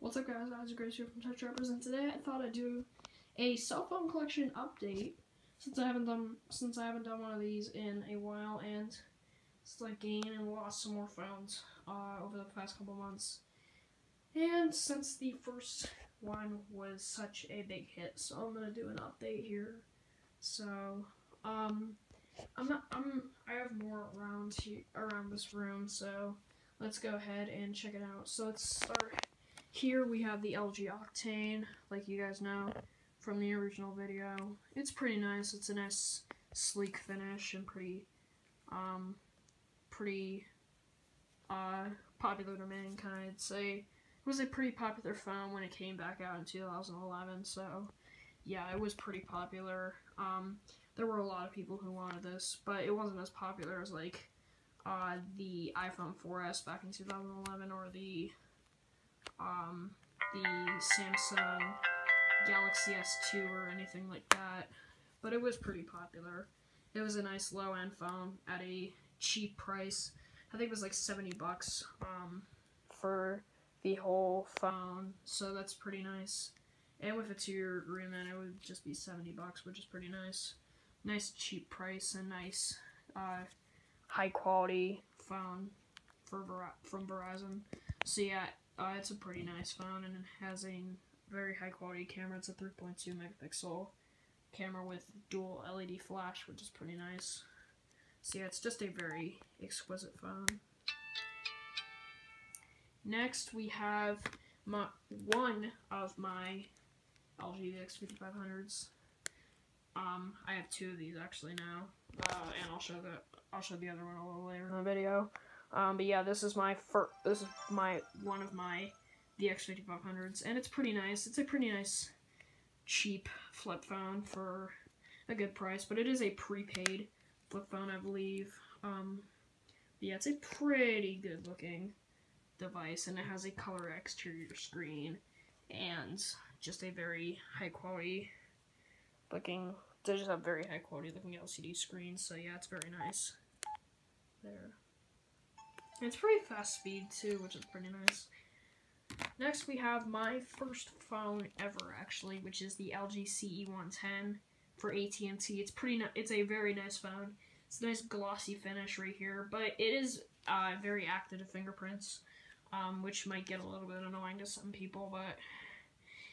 What's up, guys? Isaac Grace here from Touch Rappers, and today I thought I'd do a cell phone collection update since I haven't done one of these in a while, and since I gained and lost some more phones over the past couple months, and since the first one was such a big hit, so I'm gonna do an update here. So I have more around this room, so let's go ahead and check it out. So let's start. Here we have the LG Octane, like you guys know from the original video. It's pretty nice. It's a nice sleek finish and pretty popular to mankind. I'd say it was a pretty popular phone when it came back out in 2011. So yeah, it was pretty popular. There were a lot of people who wanted this, but it wasn't as popular as like the iPhone 4S back in 2011 or the Samsung Galaxy S2 or anything like that, but it was pretty popular. It was a nice low-end phone at a cheap price. I think it was like $70 for the whole phone, so that's pretty nice. And with a 2-year agreement, it would just be $70, which is pretty nice. Nice cheap price and nice high-quality phone from Verizon. So yeah. It's a pretty nice phone, and it has a very high quality camera. It's a 3.2 megapixel camera with dual LED flash, which is pretty nice. So yeah, it's just a very exquisite phone. Next, we have one of my LG VX5500s. I have two of these actually now, and I'll show the other one a little later in the video. But yeah, this is one of my VX5500s, and it's pretty nice. It's a pretty nice, cheap flip phone for a good price, but it is a prepaid flip phone, I believe. Yeah, it's a pretty good looking device, and it has a color exterior screen, and just a very high quality looking. They just have very high quality looking LCD screens, so yeah, it's very nice. There. It's pretty fast speed too, which is pretty nice. Next, we have my first phone ever, actually, which is the LG CE110 for AT&T. It's a very nice phone. It's a nice glossy finish right here, but it is very active to fingerprints, which might get a little bit annoying to some people, but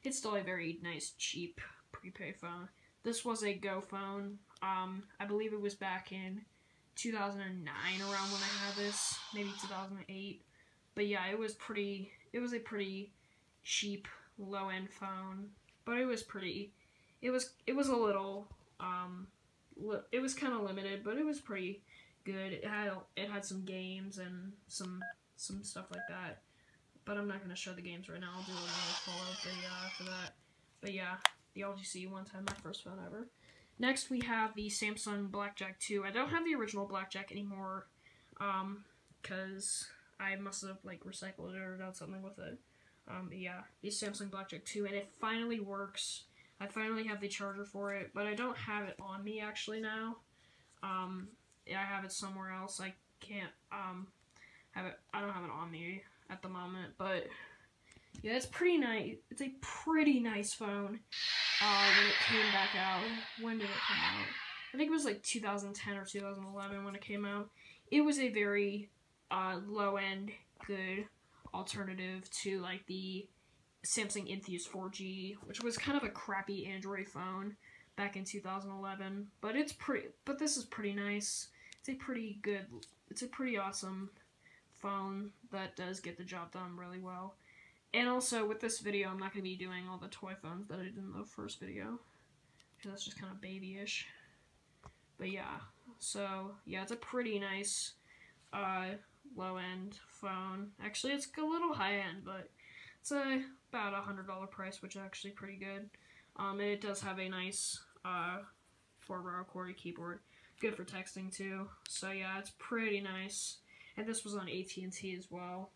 it's still a very nice, cheap prepaid phone. This was a Go phone. I believe it was back in 2009 around when I had this, maybe 2008, but yeah, it was a pretty cheap low-end phone, but it was a little it was kind of limited, but it was pretty good. It had some games and some stuff like that, but I'm not going to show the games right now. I'll do another follow-up video after that. But yeah, the LG CE110, my first phone ever. Next, we have the Samsung Blackjack 2. I don't have the original Blackjack anymore, because I must have, like, recycled it or done something with it. But yeah, the Samsung Blackjack 2, and it finally works. I finally have the charger for it, but I don't have it on me, actually, now. Yeah, I have it somewhere else. I can't, I don't have it on me at the moment, but yeah, it's pretty nice. It's a pretty nice phone. When it came back out. When did it come out? I think it was like 2010 or 2011 when it came out. It was a very low-end, good alternative to like the Samsung Enthuse 4G, which was kind of a crappy Android phone back in 2011. But this is pretty nice. It's a pretty awesome phone that does get the job done really well. And also, with this video, I'm not going to be doing all the toy phones that I did in the first video, because that's just kind of babyish. But yeah, so, yeah, it's a pretty nice, low-end phone. Actually, it's a little high-end, but it's about a $100 price, which is actually pretty good. And it does have a nice, 4-bar QWERTY keyboard. Good for texting, too. So, yeah, it's pretty nice. And this was on AT&T as well.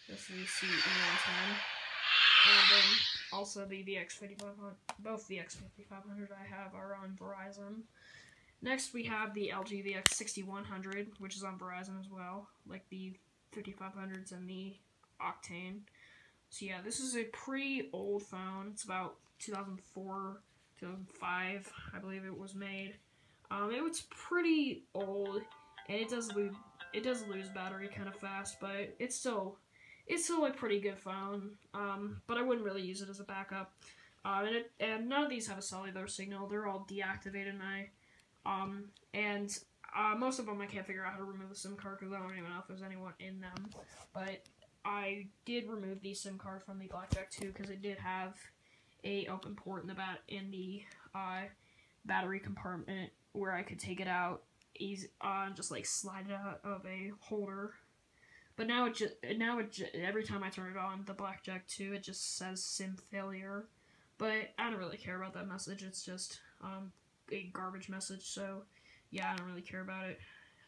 This is the CE110, and then also the VX5500, both VX5500 I have are on Verizon. Next, we have the LG VX6100, which is on Verizon as well, like the 5500s and the Octane. So yeah, this is a pretty old phone. It's about 2004, 2005, I believe it was made. It was pretty old, and it does lose battery kind of fast, but it's still a pretty good phone. But I wouldn't really use it as a backup. And none of these have a cellular signal. They're all deactivated now. And most of them I can't figure out how to remove the SIM card because I don't even know if there's anyone in them. But I did remove the SIM card from the Blackjack 2 because it did have a open port in the battery compartment where I could take it out easy, just like slide it out of a holder. But now every time I turn it on, the Blackjack 2, it just says SIM failure. But I don't really care about that message. It's just a garbage message. So yeah, I don't really care about it.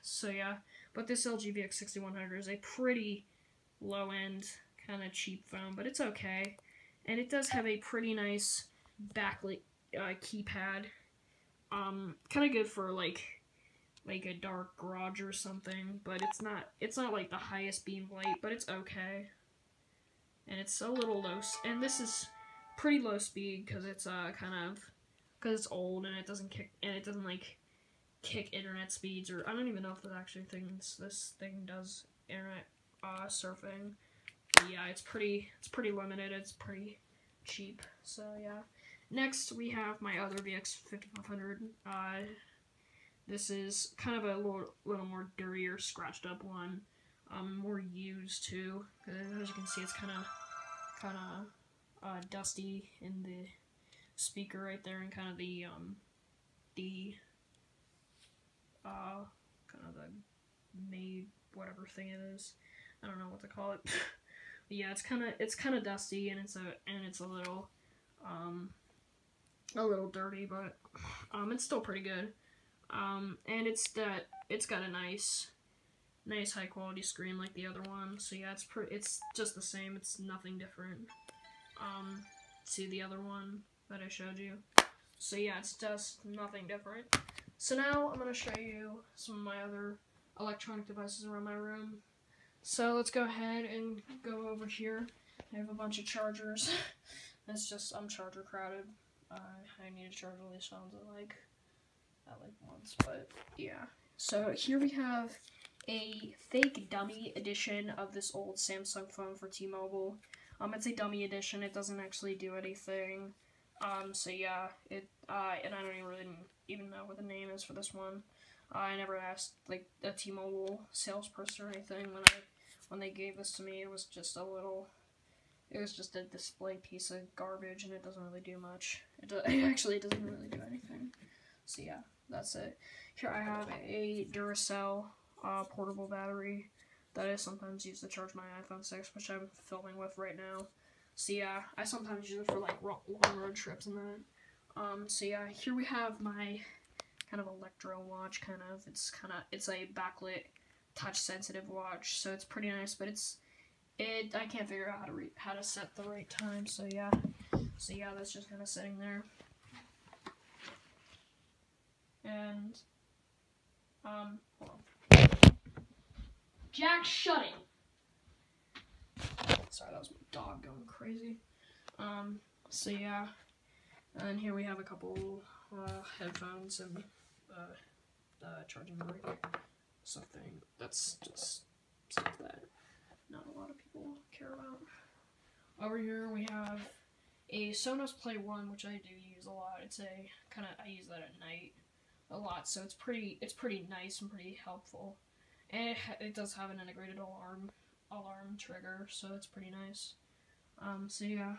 So yeah, but this LG VX6100 is a pretty low-end, kind of cheap phone, but it's okay. And it does have a pretty nice backlit keypad. Kind of good for like a dark garage or something, but it's not like the highest beam light, but it's okay. And it's a little low, and this is pretty low speed because it's because it's old and it doesn't like kick internet speeds, or I don't even know if that actually this thing does internet surfing. But yeah, it's pretty limited. It's pretty cheap. So yeah. Next we have my other VX5500. This is kind of a little more dirtier, scratched up one. More used too. As you can see, it's kind of dusty in the speaker right there, and kind of the made whatever thing it is. I don't know what to call it. But yeah, it's kind of dusty, and it's a little dirty, but it's still pretty good. And it's got a nice high quality screen like the other one. So yeah, it's just the same. It's nothing different. See the other one that I showed you. So yeah, it's just nothing different. So now I'm gonna show you some of my other electronic devices around my room. So let's go ahead and go over here. I have a bunch of chargers. It's just, I'm charger crowded. I need to charge all these phones at like once, but yeah. So here we have a fake dummy edition of this old Samsung phone for T-Mobile. It's a dummy edition. It doesn't actually do anything. So yeah, and I don't really even know what the name is for this one. I never asked like a T-Mobile salesperson or anything when they gave this to me. It was just a display piece of garbage, and it doesn't really do much. It actually doesn't really do anything. So yeah, that's it. Here I have a Duracell portable battery that I sometimes use to charge my iPhone 6, which I'm filming with right now. So yeah, I sometimes use it for like long road trips and that. So yeah, here we have my kind of electro watch, it's a backlit touch sensitive watch, so it's pretty nice, but I can't figure out how to set the right time. So yeah, that's just kind of sitting there. And hold on. Jack, shut it. Sorry, that was my dog going crazy. So yeah, and here we have a couple headphones and charging brick. Something that's just stuff that not a lot of people care about. Over here we have a Sonos Play 1, which I do use a lot. I use that at night a lot, so it's pretty nice and pretty helpful. And it does have an integrated alarm trigger, so it's pretty nice. So yeah,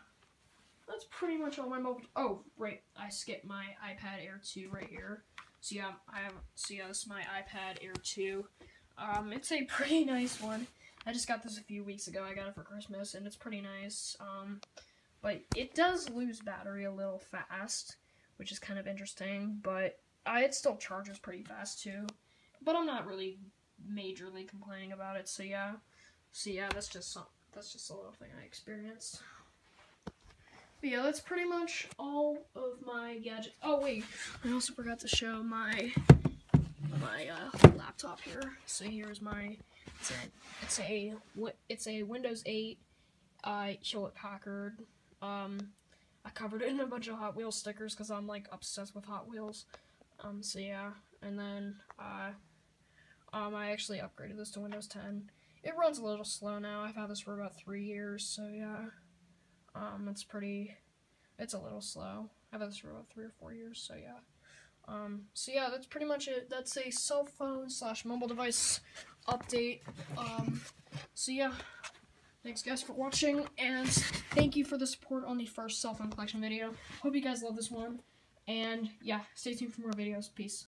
that's pretty much all my mobile. Oh, right, I skipped my iPad Air 2 right here. So yeah, this is my iPad Air 2. It's a pretty nice one. I just got this a few weeks ago. I got it for Christmas, and it's pretty nice. But it does lose battery a little fast, which is kind of interesting. But it still charges pretty fast too. But I'm not really majorly complaining about it. So yeah, that's just a little thing I experienced. But yeah, that's pretty much all of my gadgets. Oh wait, I also forgot to show my laptop here. So here's my it's a Windows 8 Hewlett Packard. I covered it in a bunch of Hot Wheels stickers because I'm like obsessed with Hot Wheels. So yeah, and then I actually upgraded this to Windows 10. It runs a little slow now. I've had this for about 3 years, so yeah. It's a little slow. I've had this for about 3 or 4 years, so yeah. So yeah, that's pretty much it. That's a cell phone / mobile device update. So yeah, thanks guys for watching, and thank you for the support on the first cell phone collection video. Hope you guys love this one, and yeah, stay tuned for more videos. Peace.